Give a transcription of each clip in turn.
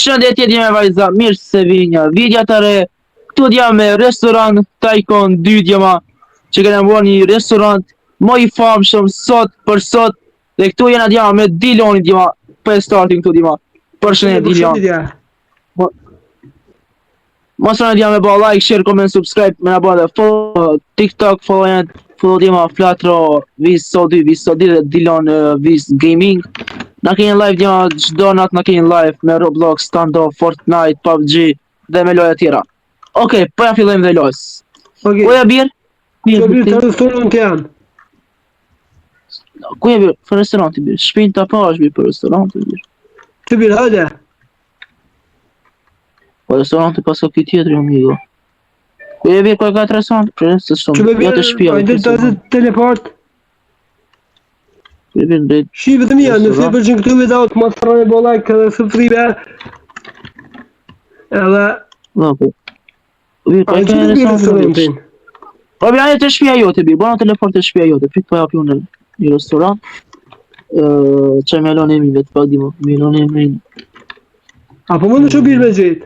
Shëndetje me vajza, mirë se vi një video të re. Këtu dja me restorant Taikon 2 djema, që këna bërë një restorant më i famshëm sot për sot. Dhe këtu jena djema me Diloni djema, për starting këtu djema. Përshëndet Dilon. Mos në djema me ba like, share, comment, subscribe, me në ba dhe follow TikTok, follow djema Flatro, Viz Sodi dhe Dilon Viz Gaming. Na keni live djema çdo natë, na keni live me Roblox, Standoff, Fortnite, PUBG dhe me loja tjera. Okej, po ja fillojmë dhe lojës. Okej. Ku e birë? Ku e birë të restorant janë? Ku e birë? Për restorant i birë. Shpinë të pa është birë për restorant i birë. Që birë, hajde? Po restorant i paska këtë tjetër jo migo. Ku e birë ka të restorant? Për se shumë. Që me birë, hajde të teleport? Shi vetëm ja, nëse përqen këtu video të mos harroni bo like dhe subscribe. Edhe Ka që birë restorantin? Po bja e të shpia jote birë, bona teleport të shpia jote, prit po ja pju në një restorant. Që me elon e mi, vetë pak dimo, me elon e mi. Apo më në që birë me gjithë?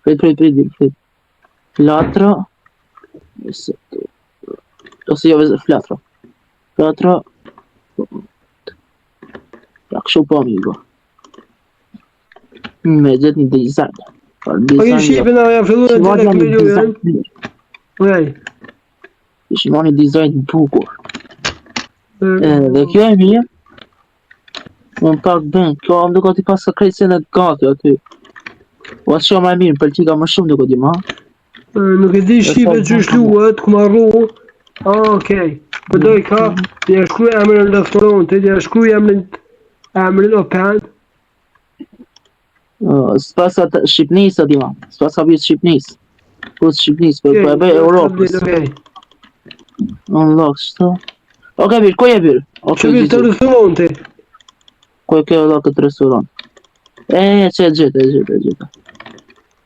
Prit. Flatra. Ose jo veze, flatra. Ja kështu po amigo. Me gjithë një dizajn. Po i shqipe na jam fillu në gjithë e këllu janë. Ojaj. Ishë ma një dizajn bukur. Dhe kjo e mirë. Më pak ben, kjo më duko t'i pas ka krejtë senet gati aty. O atë shumë e mirë, për t'i ka më shumë duko t'i ma. Nuk e di shqipe që shluat, ku marru. Okej. Përdoj ka, t'ja shkruj emrin në restorantit, t'ja shkruj emrin open. S'pasa Shqipnisë ati ma, s'pasa vjetë Shqipnisë. Pusë Shqipnisë, për e bëj Europës. Unlock, shto. Oke birë, ku e birë? Që birë të restorantit? Ku e ke ola këtë restorant? Që e gjithë.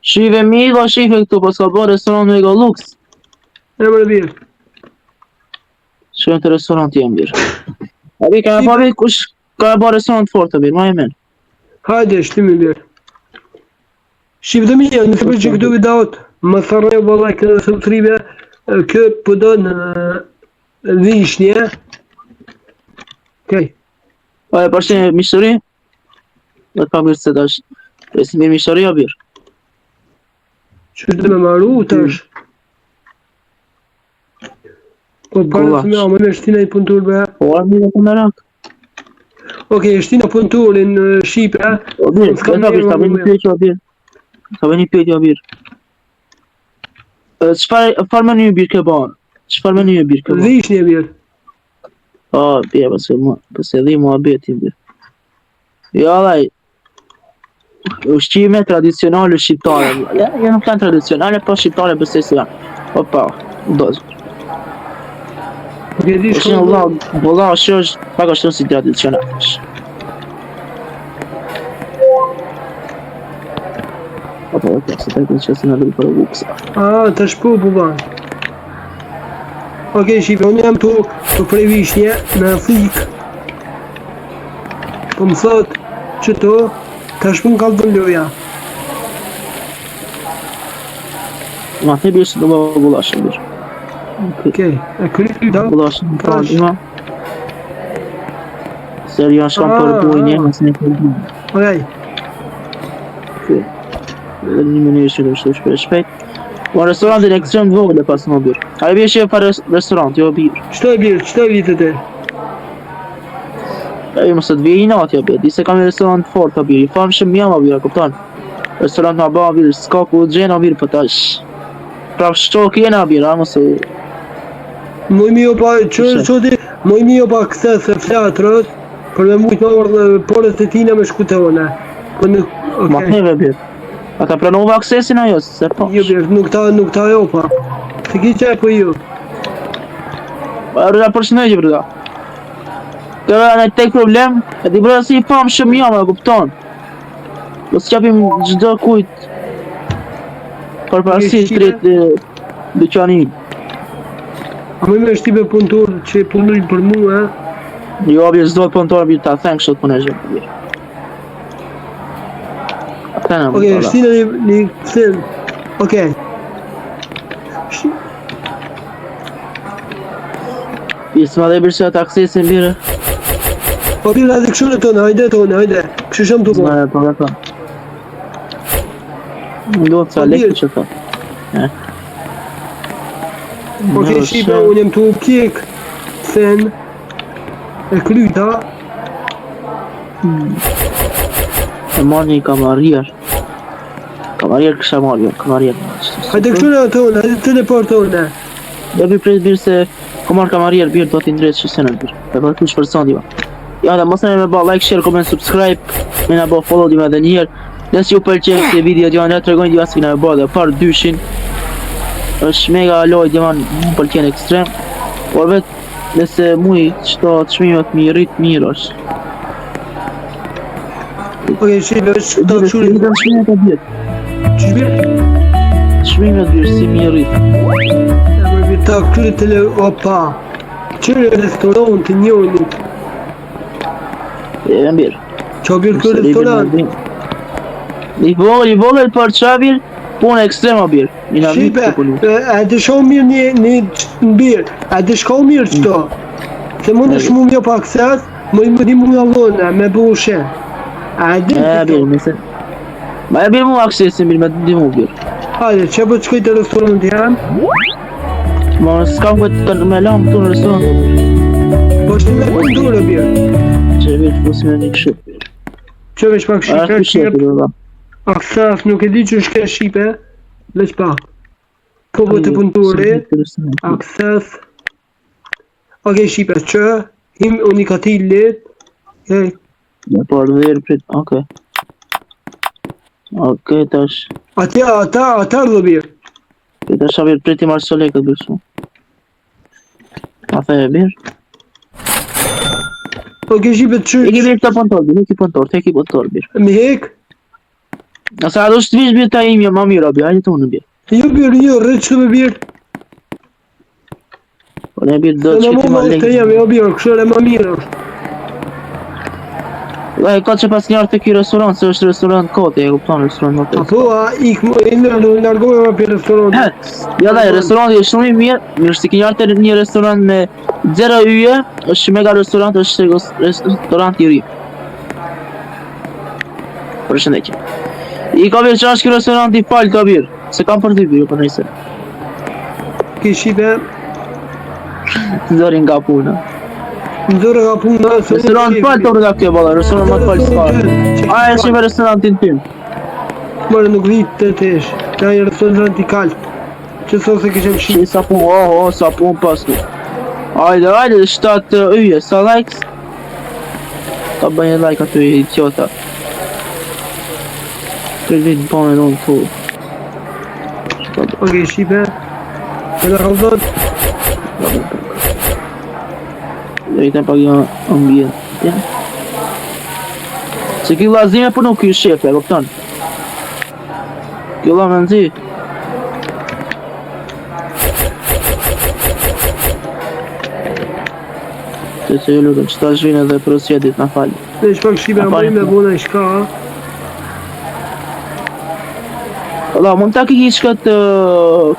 Shive migo, shive këtu, po s'ka bërë restorant me go lux. Emre birë. Shkojmë të restorant jem birë. A bi, ka me pa birë, kush ka me bërë restorant fort të birë, ma e men. Hajde, shtimi birë. Shqip dhe mija, nëse për që këtu videot, më thërrej bo like dhe subscribe, kë pëdo në vishnje. Okej. Oje, përshë një mishëri? Dhe ka birë se tash, presim një mishëri o birë. Që është dhe me maru tash? Po parë të me amën e shtina i puntur be. Po arë mirë të merak. Okej, shtina punturin në Shqipe. O birë, s'ka një pyetje o birë. S'ka një pyetje o birë. Çfarë menu birë ke banë? Çfarë menu birë ke banë? Vishnje birë. O, birë, pëse dhi mua beti birë. Jo, laj. Ushqime tradicionale shqiptare. Ja, nuk janë tradicionale, po shqiptare pëse si janë. Opa, dozë. Është një bolla është pak ashtu si tradicional. Opa, se të këtë që se në lëbë për vuksa. Të shpu banë. Okej, Shqipe, unë jam të prej vishnje në Afrikë. Po më thot që të shpu në kalë të loja. Ma të birë se të bëllë bolla shumë birë. Okej, e kryt da? Bollashën në prajma. Seri janë shkam për bujnë, nësë në për bujnë. Okej. Dhe një mënyrë që të shpejt. Po restorantin e ekstrem të vogël e pas më birë. A e bje që e pa restorant, jo birë. Qëto e birë, qëto e vitet e? E ju mësë të vje i natë, jo birë. Dise kam një restorant fort, o birë. I famë shumë jam, o birë, kuptan. Restorant në ba, birë, s'ka ku gjenë, o birë, për tash. Prap shtok jena, birë, a mësë... Moj mi jo pa, moj mi jo pa këthe se flatrës, për me mujtë më orë porët e tina me shkutone. Ma theve birë. A ta pranove aksesin ajo, se pash. Jo birë, nuk ta jo pa. Se ki qaj për ju. Rëda përshëndetje brëda. Kërë në tek problem, e di brëda si i famë shumë jam, e kupton. Do s'qapim gjdo kujt për parasit tretë dyqanin. A më me shtipe punëtor që punojnë për mu, e? Jo, abje s'do të punëtor, abje ta thënë kështë të punë e gjëmë. Këta në Okej, shtina një film. Okej. Pjesë ma dhe bërë atë aksesin bire. Po bire edhe këshune tonë, hajde. Kështë shumë të po. Zna e po dhe ta. Më do të sa lekë që ta. Okej, shipe, unë jem të pjek sen e kryta. E marrë një kamarier. Kamarier kësha marrë, kamarier. Hajde këshune tonë, hajde teleport tonë. Dhe bi prejtë birë se ko marrë kamarier birë do t'i ndrejtë që se në birë. E për të shpërëson diva. Ja dhe mos në me ba like, share, comment, subscribe. Me në ba follow diva dhe njëherë. Nësë ju përqenë se video diva në të regojnë diva s'ki në me ba dhe parë dyshin. është mega loj diva në pëlqen ekstrem. Por vetë nëse muj qëto të shmimet mi rritë mirë është. Okej, shipe, është të këshurit. Në shmimet e bjetë. Që shbirë? Shmimet bjerë si mi rritë. Ja, më bjerë ta këshurit të le... Opa. Qërë restoran të njënit. E më bjerë. Qa bjerë kërë restoran? I vogël për qa bjerë, punë ekstrema bjerë. Shipe, e të shko mirë një birë. E të shko mirë qëto. Se mund është mund një pa akses, më i më di mund allone, me bushe. E di E bjerë, nëse. Ma e bjerë mu aksesin bjerë, me të di mu bjerë. Hajde, që po të shkoj të restoran të janë? Ma në s'kam këtë me lamë këtu në restoran. Po shtë me këndure birë. Që bjerë të posim e një këshët bjerë. Që veç pak A është shipe, këshët bjerë. akses nuk e di që shke shipe. Veç pak. Kovo të punëturi, akses. Okej, shipe, që him unikatilit. Okej. Në parë verë prit, okej. Okej, tash. Ata rdo birë. Tash a bjerë priti marë sole këtë bjerë shumë. A the e bjerë? Okej, shipe, që... E ki bjerë të pontor, bjerë, te ki pontor bjerë. Mi hek? Asa a do shtë vish bjerë ta imja ma mira bjerë, hajde të unë bjerë. Jo birë, jo, rrët që me birë. Po ne bjerë do Në të mu qëti ma ma të lengë. jam, jo birë, kështë e ma mirë është. Dhe ka që pas njarë të ki restoran, se është restoran kote, e kupton restoran kote. Apo, ik më e nërgojë ma për restoran. Ja daj, restoranti është shumë i mirë, mirë se ki njarë të një restoran me 0 yje, është mega restorant, është restorant i ri. Përshëndetje. I ka bjerë që është ki restorant i falë ka bjerë, se kam për t'i bjerë, për nëjse. Ki shipe, Të zërin nga puna. në zore ka punë në... Restorant falë të rëga kjo bala, restorant më të falë s'farë. A e që me restorantin tim. Mërë nuk vitë të tesh, ka një restaurant i kaltë. Që so se kishem shi. Që sa pun, sa pun pas në. Ajde, 7 yje, sa likes? Ta bëj një like aty i idiota. Këtë vitë bënë në unë të. Okej, shipe. Në kalzot. Dhe i të pak një ambient. Se ki lazime për nuk kjo shefe, e këpëton. Kjo la me nëzi. Se ju lukëm që ta zhvine dhe prosjetit në falë. Dhe shpak shipe a mëj me bona i shka. Da, mund ta ki shkat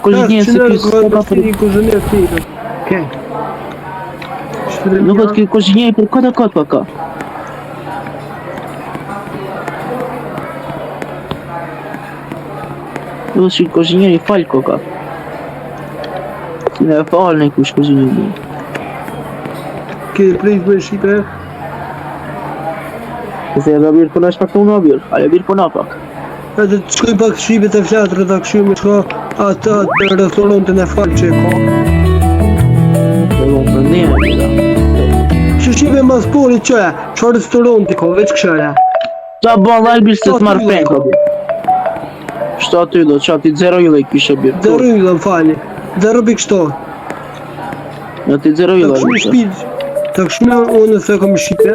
kuzhinjen se kjo s'ka ka për... Kuzhinjen të tijë. Okej. Nuk është kjo kuzhinjen për këtë pa ka. Nuk është kjo kuzhinjen i falë ko ka. Si me e falë në kush kuzhinjen një. Këtë prejtë për shipe. Se e da birë për në shpak të unë a birë, a e birë për në pak. Edhe të shkoj pak shipe të flatrë të këshu me shko ata të restaurantën e falë që e ka. Dhe do më një e bira. Që shipe ma spori që e, që restauranti ka, veç këshëre. Qa bon like birë se të marrë pen ka birë. 7 ydo, qa ti 0 ydo i kishe birë. 0 ydo më fali, 0,7. Ja ti 0 Të ydo këshu me birë. shpid, të këshu me unë se kam shipe.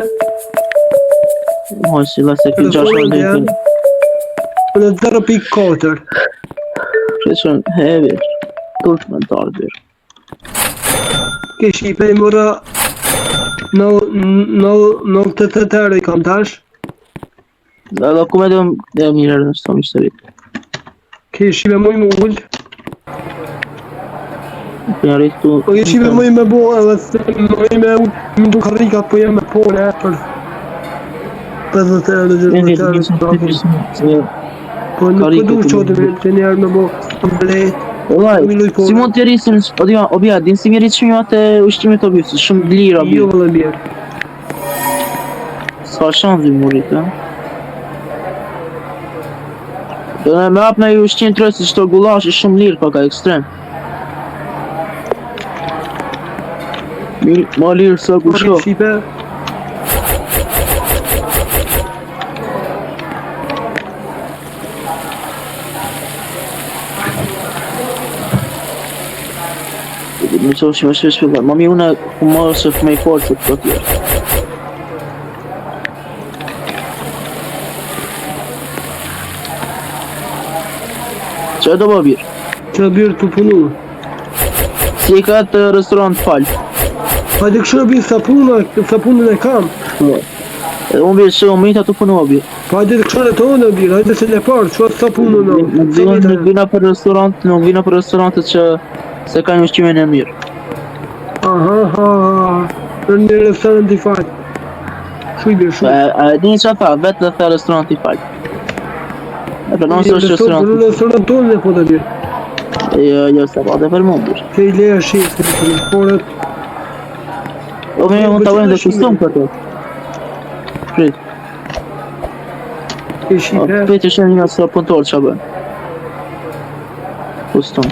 Moj si la se ki 6 Restauranti ydo i janë. birë. Në 0,4. Që shumë he birë. Turk me të ardë birë. Ke shipe i mëra 98 euro i kam tash. Edhe ku me dhe mirë në shto mishtërit. Ke shive muj më ullë. Për rritë tu... Ke shive muj me bo edhe muj me ullë. Më du karrikat po jem me pole për 50 euro, 60 euro. Po nuk po du qotë me të njerë me bo mblet. Olaj, si mund të rrisin, obja, din si mi rritë shmimat e ushqimit të objus, shumë lira bjë. Jo vëllë bjerë. Ska shanë zi mu rritë, e? Me hap në i ushqim të rësi që të gulash është shumë lirë, paka ekstrem. Ma lirë sa ku shko. Shqipe. Më që është me shpesh fillar. Ma mi une ku marrë se me i forë që të tjerë. Që e do më birë? Që e birë të punu. Si e ka të restorant falë. Pa të kështë e birë sapunën e kam. Unë birë që unë minta të punu o birë. Pa të kështë e tonë e birë, hajtë se le parë, që atë sapunën o. Nuk vina për restorantet që se ka një ushqimin e mirë. Aha, në një restorant i falë. Shuj birë, shuj. E dini që tha, vetë dhe tha restorant i falë. E për nësë është restorant. Në restorant tonë dhe po të birë. Jo, se pa dhe për mund birë. Ke i leja shqe, se të përnë porët. O me mund të avojnë dhe kustum për të. Prit. Ke shqipe. Prit është një së punëtor që bënë. Kustum.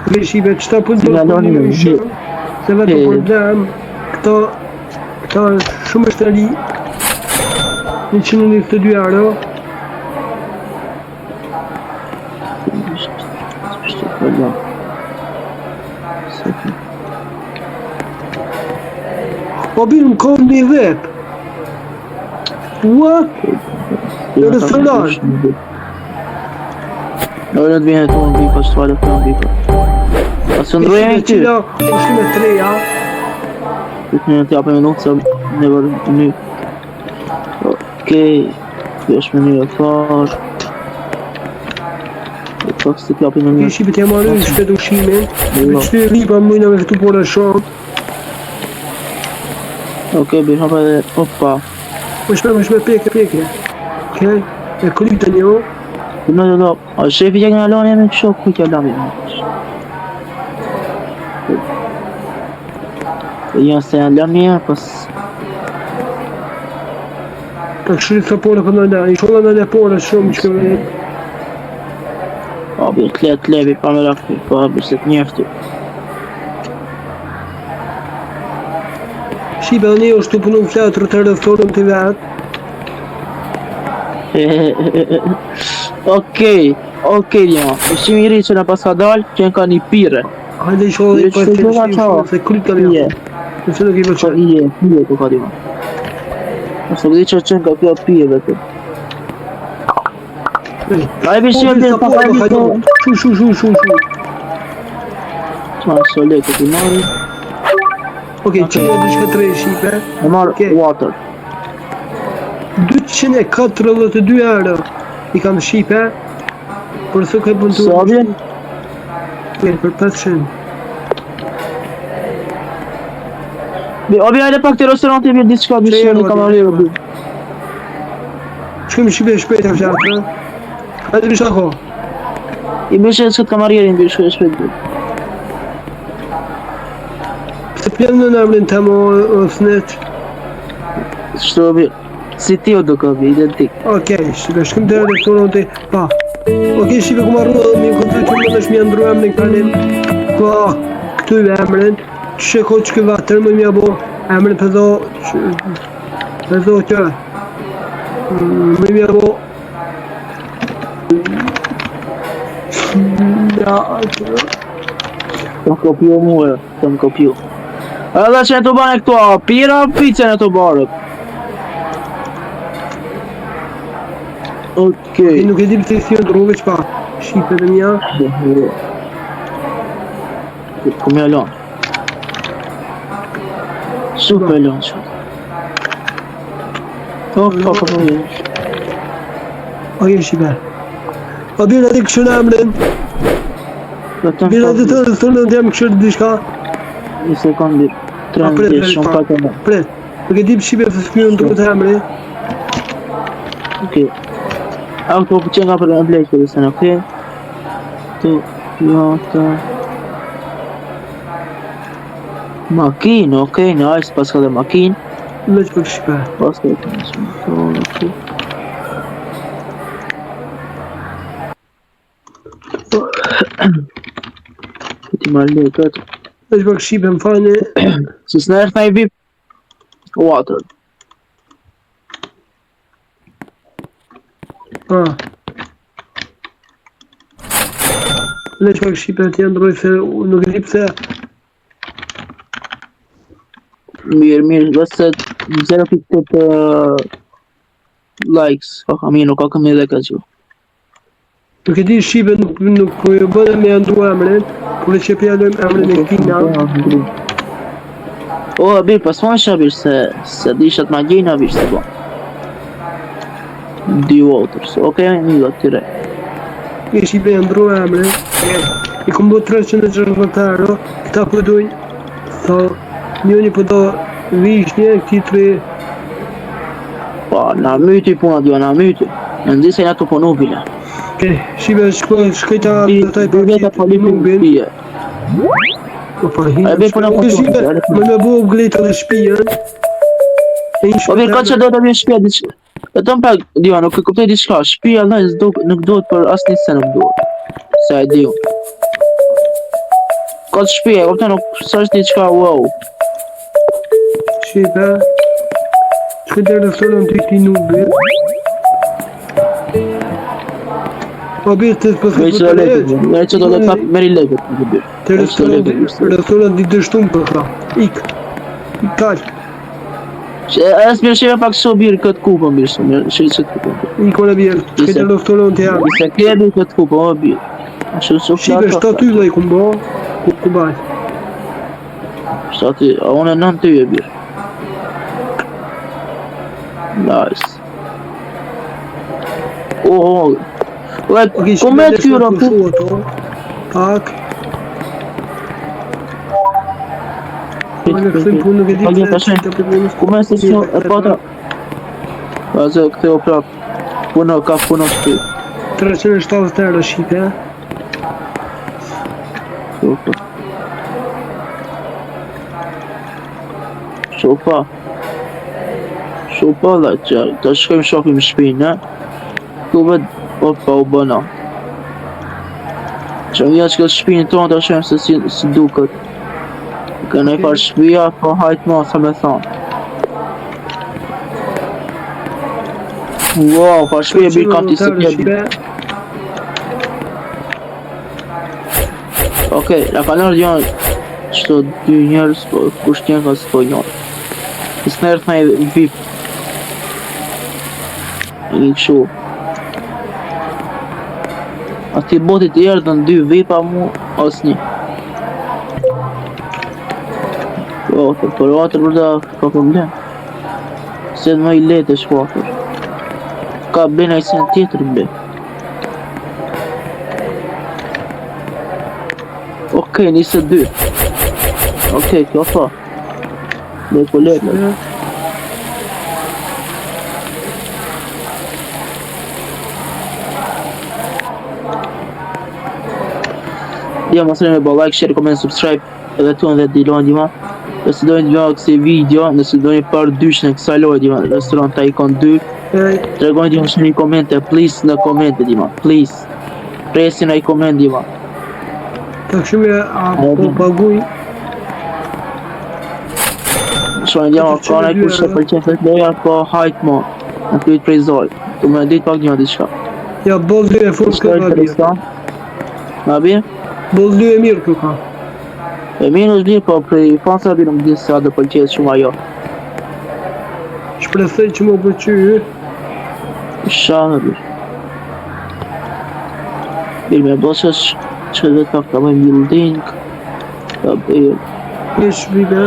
Ke shqipe, qëta punëtor për një ishë. Se vetë problem, këta shumë është të li. 122 euro. Po birë më kohë një vep. What? Në restorant. Në të vjen e të unë biko, që të valë të unë biko. A së ndrojë e ty? Ushime 3, ja. Këtë një të japë e minutë, se në vërë një. Okej. Kjo është me një e farë. Pak së të japë e një. Kjo shqipit e marrë në shpet ushimin. Me qëtë ripa mëjna me këtu por e shumë. Okej, birë hapa edhe, opa. Më shme peke. Okej, e krypë një. No. A shefi që këna lani e me kësho, ku që lami? Janë se janë lami e, pas... Ta këshërit sa pore për në i sholla në pore shumë që këve. A birë të lebi, pa me rakë, pa birë se të njeftu. Shqipe një është të punu fletër të restorant të vetë. Okej, djema. Ushqimi i ri që në pas ka dalë, që në ka një pire. Hajde i sholla i pas të shqimë, se krypë të një. Nëse nuk i përqaj. Ije, ku ka djema. Nëse këdi që qënë ka kjo pire dhe të. A e bishë të pa pa e bishë. Shu. Qa në sole këtë i marri. Okej, që e dishka 3 shqipe. E marrë water. 242 euro i kam shqipe. Për së ka bëndu. Sa vjen? Për 500. Obi, hajde pak të restoranti e mirë diçka bishë një kamarierë bërë. Shkëm shqipe shpejt e fjatë. Hajde bishë ako. I bishë e qëtë kamarierin bishë e shpejt bërë. Se plenë në nërmërin të më o snet. Shtë obi, si ti o do këbi, identik. Okej, shqipe, shkëm të restoranti. Pa. Okej, shqipe, ku marru dhe mi kontra që më dhe shmi andru emrin kalim. Pa, këtu i emrin. Që ko që këva tërë më mja bo emrin pëzo që më mja bo Të më kopio mu e, të më kopio. Edhe që e të bane këto, pira pizën e të barët. Okej. Nuk e di pëse si në rrugë që pa shqipe dhe mja. Ku me alon. Super lunch. Po. Oje shibe. O bira ti kështu në emrin. Bira ti të thonë të jam kështu diçka. Një sekund bir. 13 shumë pak më. Pret. Nuk e di shibe se s'kyen ndrot emri. Okej. Auto po çenga për Blake për sënë, okej? Tu, jo, të... Makinë, okej, nice, pas ka dhe makinë. Leq për shibe. Pas ka dhe makinë, okej. Këti ma le, këtë. Leq për shibe më fani. Si s'në erë i vip. Water. Leq pak shipe të janë ndroj se nuk e di pse. Mirë, vëse 0.8 likes. Mirë, nuk ka këmë edhe ka që. Nuk e di shipe nuk po jo bëne me andru emrin, por e që pjallojmë emrin e kina. O, birë, pas ma isha birë se dishat ma gjejna birë se bo. 2 waters, okej, një do të tire. E shipe e andru emrin. I kom bo 360 euro, këta po dojnë, sa njoni po do vishnje, këti 3. Pa, na myti puna dio, na myti. Në ndisë e nga të punu bile. Shibe shkëjta të taj për nubin. Po pa hinë. A e bej puna për Shibe, më me bo upgrade dhe shpijen. O bej, ka që do të vjen shpija diçka. E të më pak, dio, nuk e kuptoj diçka. Shpija dhe nuk duhet për asë një se nuk duhet. Se e dio. Ka të shpija, kuptoj nuk së është diçka, wow. Shibe. Shkëjta restoran të këti nubin. Po birë të përse për të lejtë. Meri që do le pap, meri legët. Të restoran ditë dështumë për ka. Ik kallë. Asë mirë shime pak so birë këtë kupën birë so mirë. Shri që të kupën. Ikon e birë. Shkëjta restoran të jam. Se kje birë këtë kupën, o birë. Shibe, 7 ty dhe i kumë bo. Ku baj. 7 ty, a unë e 9 ty e birë. Nice. Oh, komet kyra ku? Tak. Komet se që e pata. Pazë këte o prap. Puno shty. 370 euro shipe. Shopa dhe që të shkojmë shofim shpinë, ne? Ku ved, opa u bëna. Që mja që këtë shpinë tonë të shkojmë se si duket. Kënë e farë shpia, po hajtë ma sa me thonë. Wow, farë shpia birë kam të se kjebë. Okej, la kanar janë qëto 2 njerës, po kusht tjenë ka së po janë. Kësë nërë të me vip. Një këshu. Ati botit i erdhën 2 vipa mu, as një. Për vatër përda ka problem. Se në i letë është vatër. Ka bena i sen tjetër be. Okej, 22. Okej, kjo fa. Dhe po letë. Dija mos me bo like, share, comment, subscribe edhe tu dhe dilon dima. Nëse dojnë të kësi video, nëse dojnë par 2 në kësa lojë dima, restoran Tycoon 2. Tregojnë dima shë një komente, please në komente dima, please. Presin ai koment dima. Tak shumë a po paguj. Shojnë dima, ka në kush e përqen të loja, po hajt mo. Në të prej zoj. Të më ditë pak dima diçka. Ja, boll 2 e furt ka nga bje. Nga bje? Boll 2 e mirë kjo ka. E mirë është mirë, po prej fansa bje nuk disë se a dhe përqet shumë ajo. Shpresoj që më përqyë. Shahë bje. Birë me bosës që dhe pak të bëjmë building. Të bëjmë. Ish bide.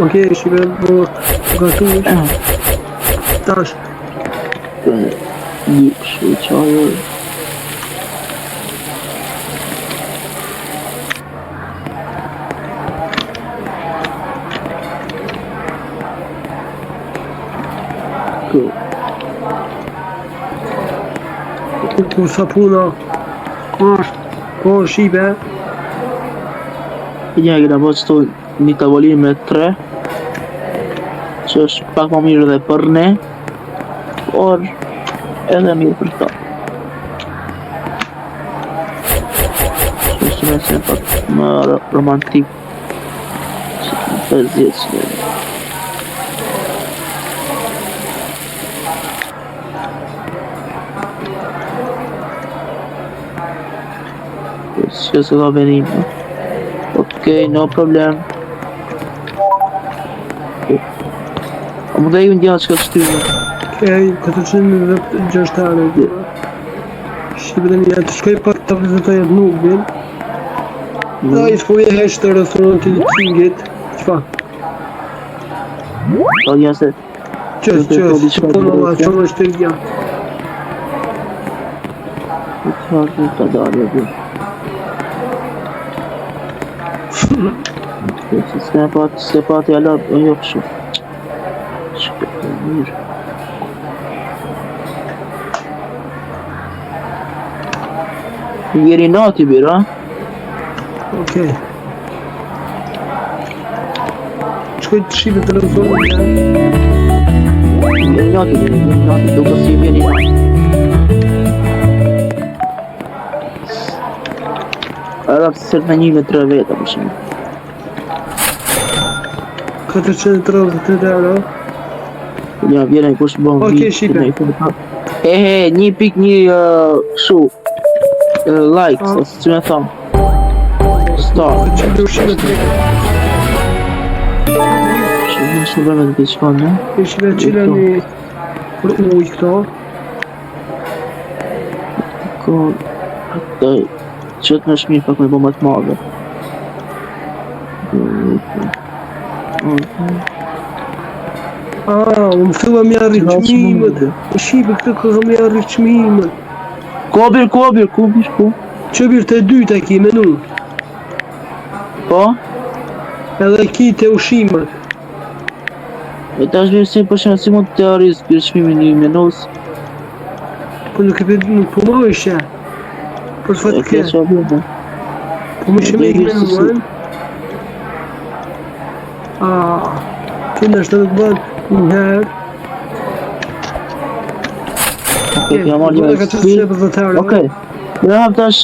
Okej, shibe, po gatush. Tash. Një kështu qajo. Ku sapuna. Ko shibe. Një kena po qëtu një tavolinë me 3 që është pak më mirë dhe për ne, por edhe mirë për ta. Që është me se pak më romantik që të më 50 që dhe. Që se ka venime. Okej, no problem. A më dhe ju ndja që ka shtyme. Okej, 460 euro. Shibe dhe një të shkoj pak të vizitojet nuk bin. Da i shkoj e heshtë të restorantit të Qingit. Qfa? O një se. Qës, që po në la qëmë është të gja. Qarë të dalë e bërë. Se pati ala o jo këshu. Që të mirë. Vjeri nati birë, a? Okej. Shkoj të shibe të telefonin, Vjeri nati, duke si vjeri nati. Edhe të sërë me 1 me 3 veta, për shumë. 433 euro. Ja, vjene i kush bon Okej, shipe. He, 1.1 shu likes, ose që me thamë. Star. Që të shibe të Shumë bërme të të qëkan, ne? e shibe qile një për uj këto. Ko... Këtaj... Qëtë në shmirë pak me bombat madhe. Unë thua mi arri qmimet. Shibe këtë ka mi arri qmimet. Kobir, ku? Qëbir të dyta ki menu. Po? Edhe ki të ushimet. E ta është si për shumë si mund të arrisë për shmimin një menus. Po nuk po më ishe. Për fatë ke. Po më ishe me i menuan. Kënë është të nuk bënë njëherë. Okej, kja marrë një spi. Okej. Në hap tash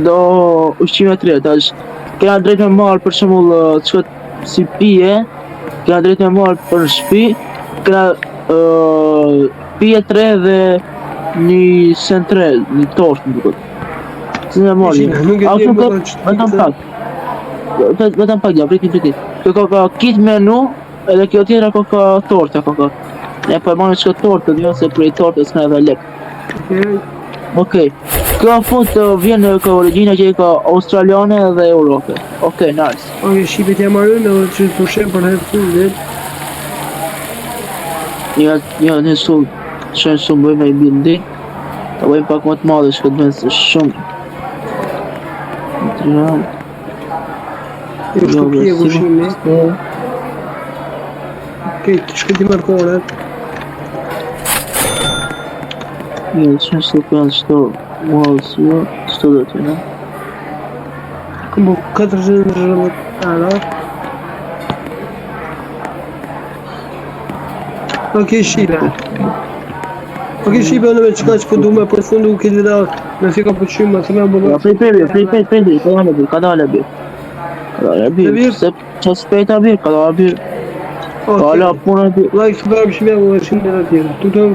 do ushqime të re, tash kena drejt me marrë për shembull çka si pije, kena drejt me marrë për shtëpi, kena pije 3 dhe një sentre, një tortë më duket. Si ne marrë? Vetëm pak. Vetëm pak, ja, priti. Kjo ka kit menu, edhe kjo tjetra ka torta ka. Ne po e marrë çka tortë, jo se prej tortës ka edhe lek. Okej. Kjo fund vjen ka origjina që ka australiane dhe europe. Okej, nice. Okej, shqipet jam marrë me që të shem për herë fundit. Ja, ne shumë bëjmë e bindi. Ta bëjmë pak më të madhe që këtë bëjmë se shumë. Jo shtu pje gushimi. Okej, të shkëti markoret. Ja, që nështë të përnë qëto walls, jo, qëto dhe të, ne? Këmbo 460 euro. Okej, shibe. Okej, shibe, në me qëka që po du me përfundu këtë da me si ka përqymë, se me bëllë. Ja, prej, ka dalë birë, se që spejta birë, ka dalë birë. Ka dalë puna birë. Like, subscribe, shibe, u e shimë dhe tjere. Tutëm.